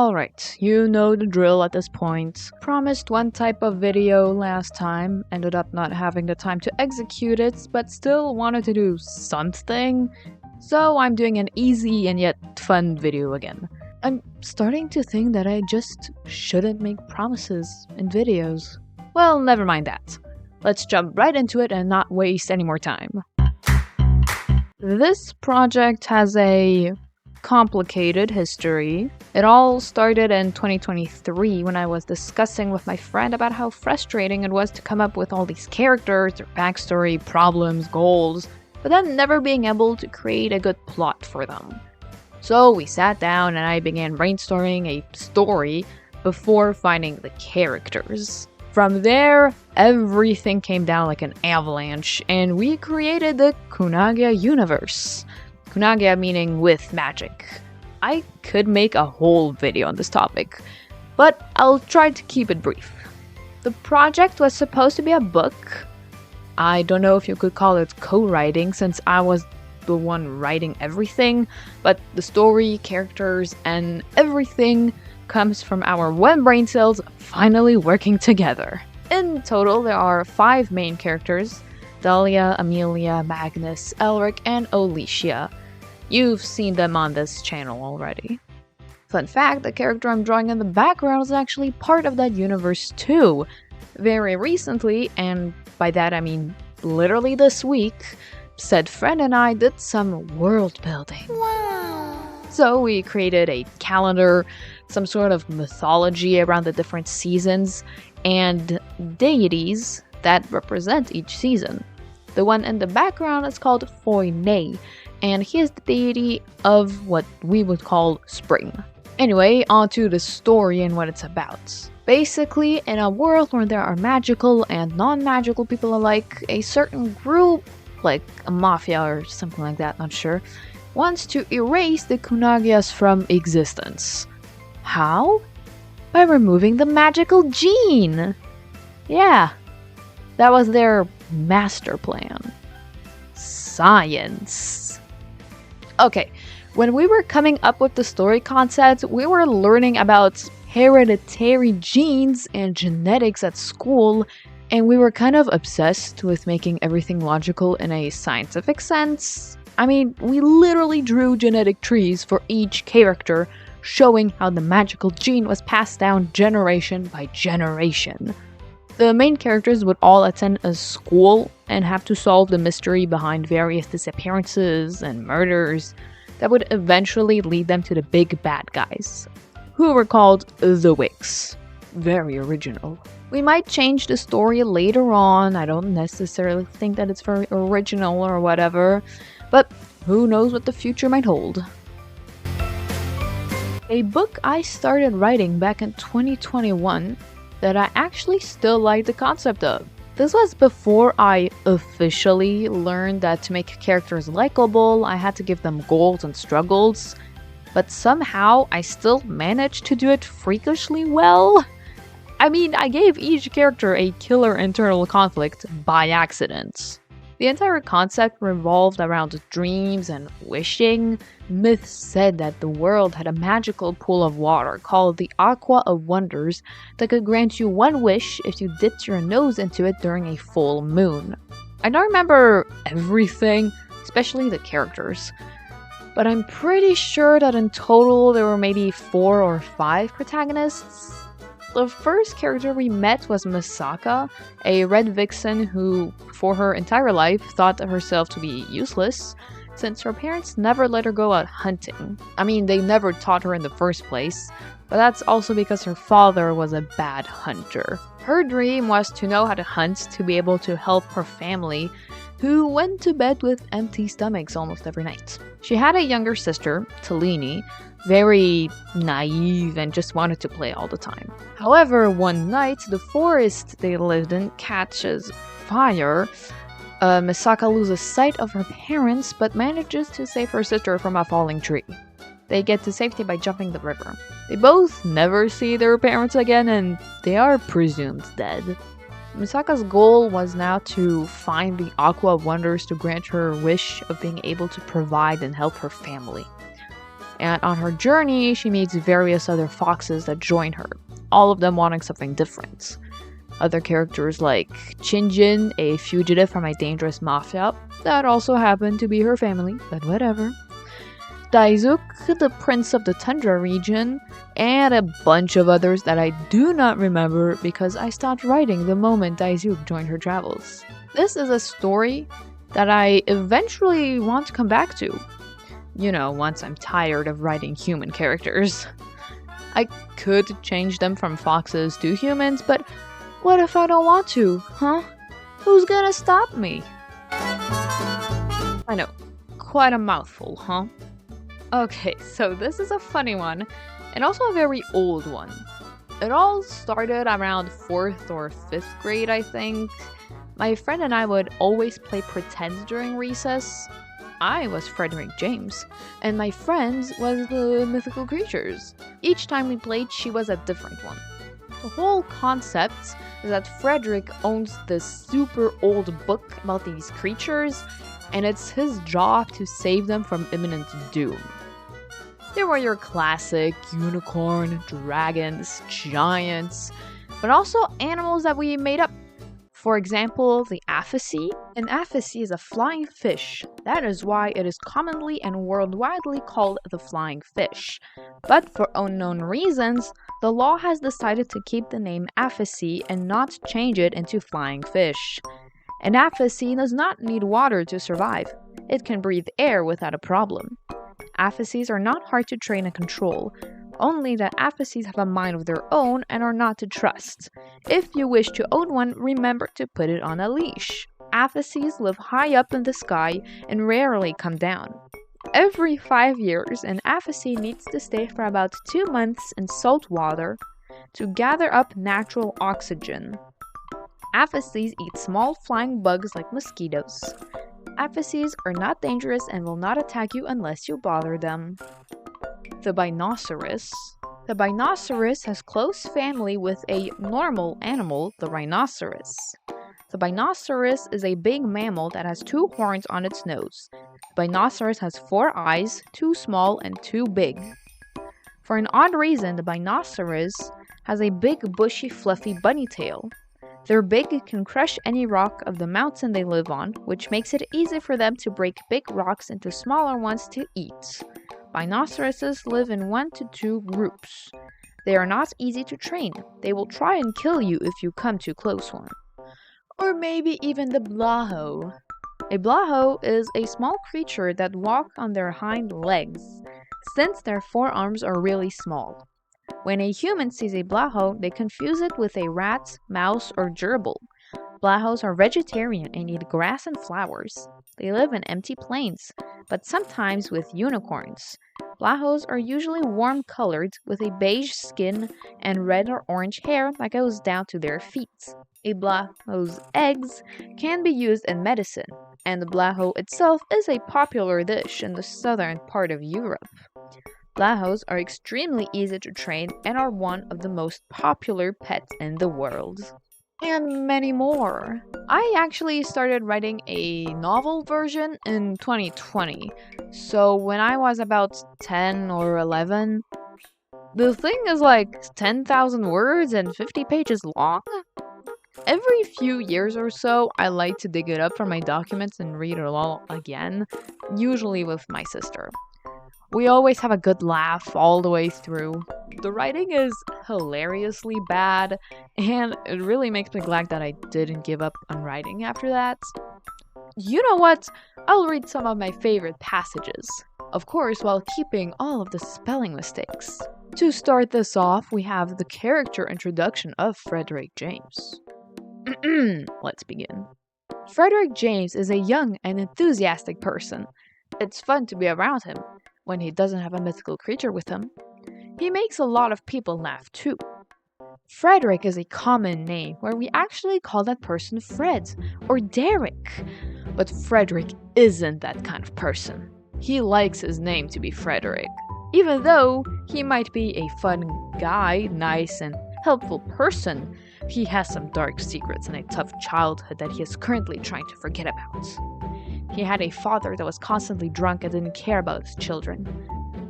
Alright, you know the drill at this point. Promised one type of video last time, ended up not having the time to execute it, but still wanted to do something. So I'm doing an easy and yet fun video again. I'm starting to think that I just shouldn't make promises in videos. Well, never mind that. Let's jump right into it and not waste any more time. This project has a complicated history. It all started in 2023 when I was discussing with my friend about how frustrating it was to come up with all these characters, their backstory, problems, goals, but then never being able to create a good plot for them. So we sat down and I began brainstorming a story before finding the characters. From there, everything came down like an avalanche, and we created the Kunagia universe. Kunagia meaning with magic. I could make a whole video on this topic, but I'll try to keep it brief. The project was supposed to be a book. I don't know if you could call it co-writing since I was the one writing everything, but the story, characters, and everything comes from our one brain cells finally working together. In total, there are 5 main characters: Dahlia, Amelia, Magnus, Elric, and Alicia. You've seen them on this channel already. Fun fact, the character I'm drawing in the background is actually part of that universe too. Very recently, and by that I mean literally this week, said friend and I did some world building. Wow! So we created a calendar, some sort of mythology around the different seasons, and deities that represent each season. The one in the background is called Foine, and he is the deity of what we would call spring. Anyway, on to the story and what it's about. Basically, in a world where there are magical and non-magical people alike, a certain group, like a mafia or something like that, not sure, wants to erase the Kunagias from existence. How? By removing the magical gene! Yeah, that was their master plan. Science. Okay, when we were coming up with the story concept, we were learning about hereditary genes and genetics at school, and we were kind of obsessed with making everything logical in a scientific sense. I mean, we literally drew genetic trees for each character, showing how the magical gene was passed down generation by generation. The main characters would all attend a school and have to solve the mystery behind various disappearances and murders that would eventually lead them to the big bad guys, who were called the Wicks. Very original. We might change the story later on. I don't necessarily think that it's very original or whatever, but who knows what the future might hold. A book I started writing back in 2021 that I actually still like the concept of. This was before I officially learned that to make characters likable, I had to give them goals and struggles, but somehow I still managed to do it freakishly well. I mean, I gave each character a killer internal conflict by accident. The entire concept revolved around dreams and wishing. Myth said that the world had a magical pool of water called the Aqua of Wonders that could grant you one wish if you dipped your nose into it during a full moon. I don't remember everything, especially the characters, but I'm pretty sure that in total there were maybe 4 or 5 protagonists. The first character we met was Misaka, a red vixen who, for her entire life, thought herself to be useless, since her parents never let her go out hunting. I mean, they never taught her in the first place, but that's also because her father was a bad hunter. Her dream was to know how to hunt to be able to help her family, who went to bed with empty stomachs almost every night. She had a younger sister, Talini, very naive and just wanted to play all the time. However, one night, the forest they lived in catches fire. Misaka loses sight of her parents, but manages to save her sister from a falling tree. They get to safety by jumping the river. They both never see their parents again, and they are presumed dead. Misaka's goal was now to find the Aqua of Wonders to grant her wish of being able to provide and help her family. And on her journey, she meets various other foxes that join her, all of them wanting something different. Other characters like Chinjin, a fugitive from a dangerous mafia, that also happened to be her family, but whatever. Daizuk, the prince of the tundra region, and a bunch of others that I do not remember because I stopped writing the moment Daizuk joined her travels. This is a story that I eventually want to come back to. You know, once I'm tired of writing human characters. I could change them from foxes to humans, but what if I don't want to, huh? Who's gonna stop me? I know, quite a mouthful, huh? Okay, so this is a funny one, and also a very old one. It all started around 4th or 5th grade, I think. My friend and I would always play pretend during recess. I was Frederick James, and my friend was the mythical creatures. Each time we played, she was a different one. The whole concept is that Frederick owns this super old book about these creatures, and it's his job to save them from imminent doom. There were your classic unicorn, dragons, giants, but also animals that we made up. For example, the Aphacy. An Aphacy is a flying fish. That is why it is commonly and worldwidely called the flying fish. But for unknown reasons, the law has decided to keep the name Aphacy and not change it into flying fish. An Aphacy does not need water to survive. It can breathe air without a problem. Aphacies are not hard to train and control, only that Aphacies have a mind of their own and are not to trust. If you wish to own one, remember to put it on a leash. Aphacies live high up in the sky and rarely come down. Every 5 years, an Aphacy needs to stay for about 2 months in salt water to gather up natural oxygen. Aphacies eat small flying bugs like mosquitoes. Aphacies are not dangerous and will not attack you unless you bother them. The Binoceros. The Binoceros has close family with a normal animal, the rhinoceros. The Binoceros is a big mammal that has 2 horns on its nose. The Binoceros has 4 eyes, 2 small and 2 big. For an odd reason, the Binoceros has a big, bushy, fluffy bunny tail. Their beak can crush any rock of the mountain they live on, which makes it easy for them to break big rocks into smaller ones to eat. Rhinoceroses live in 1 to 2 groups. They are not easy to train. They will try and kill you if you come too close one. Or maybe even the Blaho. A Blaho is a small creature that walk on their hind legs, since their forearms are really small. When a human sees a Blaho, they confuse it with a rat, mouse, or gerbil. Blahos are vegetarian and eat grass and flowers. They live in empty plains, but sometimes with unicorns. Blahos are usually warm-colored with a beige skin and red or orange hair that goes down to their feet. A Blaho's eggs can be used in medicine, and the Blaho itself is a popular dish in the southern part of Europe. Blahos are extremely easy to train and are one of the most popular pets in the world. And many more. I actually started writing a novel version in 2020, so when I was about 10 or 11, the thing is like 10,000 words and 50 pages long. Every few years or so, I like to dig it up from my documents and read it all again, usually with my sister. We always have a good laugh all the way through. The writing is hilariously bad, and it really makes me glad that I didn't give up on writing after that. You know what? I'll read some of my favorite passages. Of course, while keeping all of the spelling mistakes. To start this off, we have the character introduction of Frederick James. Let's begin. Frederick James is a young and enthusiastic person. It's fun to be around him when he doesn't have a mythical creature with him. He makes a lot of people laugh too. Frederick is a common name where we actually call that person Fred or Derek. But Frederick isn't that kind of person. He likes his name to be Frederick. Even though he might be a fun guy, nice and helpful person, he has some dark secrets and a tough childhood that he is currently trying to forget about. He had a father that was constantly drunk and didn't care about his children.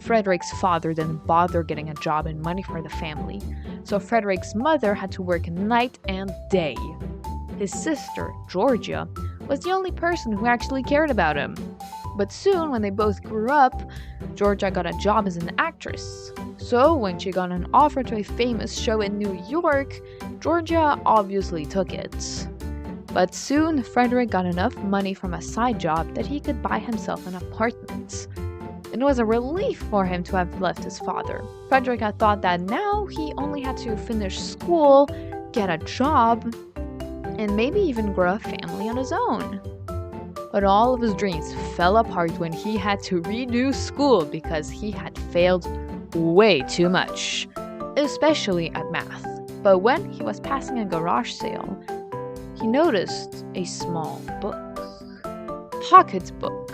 Frederick's father didn't bother getting a job and money for the family, so Frederick's mother had to work night and day. His sister, Georgia, was the only person who actually cared about him. But soon, when they both grew up, Georgia got a job as an actress. So, when she got an offer to a famous show in New York, Georgia obviously took it. But soon, Frederick got enough money from a side job that he could buy himself an apartment. It was a relief for him to have left his father. Frederick had thought that now he only had to finish school, get a job, and maybe even grow a family on his own. But all of his dreams fell apart when he had to redo school because he had failed way too much, especially at math. But when he was passing a garage sale, he noticed a small book. Pocketbook.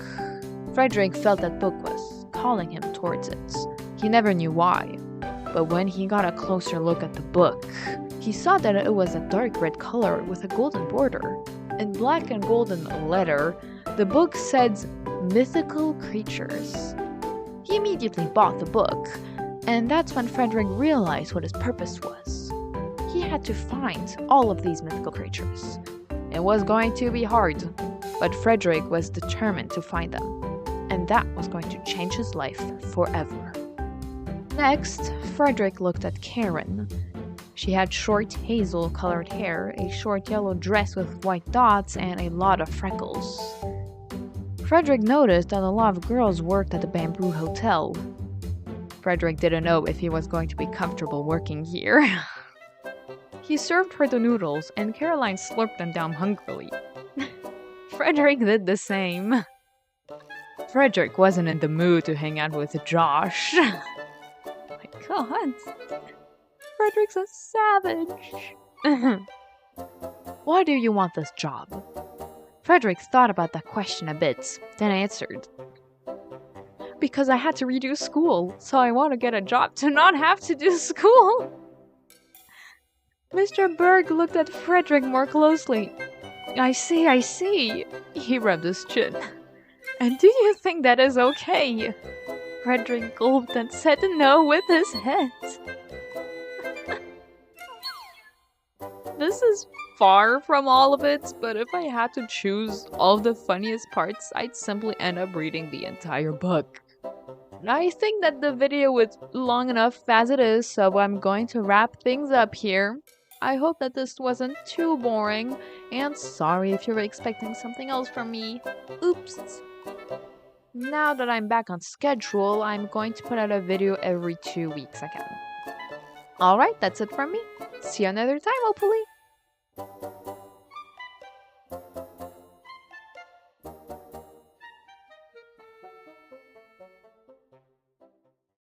Frederick felt that book was calling him towards it. He never knew why, but when he got a closer look at the book, he saw that it was a dark red color with a golden border. In black and golden letter, the book said mythical creatures. He immediately bought the book, and that's when Frederick realized what his purpose was. He had to find all of these mythical creatures. It was going to be hard, but Frederick was determined to find them, and that was going to change his life forever. Next, Frederick looked at Karen. She had short hazel-colored hair, a short yellow dress with white dots, and a lot of freckles. Frederick noticed that a lot of girls worked at the Bamboo Hotel. Frederick didn't know if he was going to be comfortable working here. He served her the noodles, and Caroline slurped them down hungrily. Frederick did the same. Frederick wasn't in the mood to hang out with Josh. My God. Frederick's a savage. Why do you want this job? Frederick thought about that question a bit, then answered. Because I had to redo school, so I want to get a job to not have to do school. Mr. Berg looked at Frederick more closely. I see. He rubbed his chin. And do you think that is okay? Frederick gulped and said no with his head. This is far from all of it, but if I had to choose all of the funniest parts, I'd simply end up reading the entire book. I think that the video is long enough as it is, so I'm going to wrap things up here. I hope that this wasn't too boring, and sorry if you were expecting something else from me. Oops. Now that I'm back on schedule, I'm going to put out a video every 2 weeks again. Alright, that's it from me. See you another time, hopefully.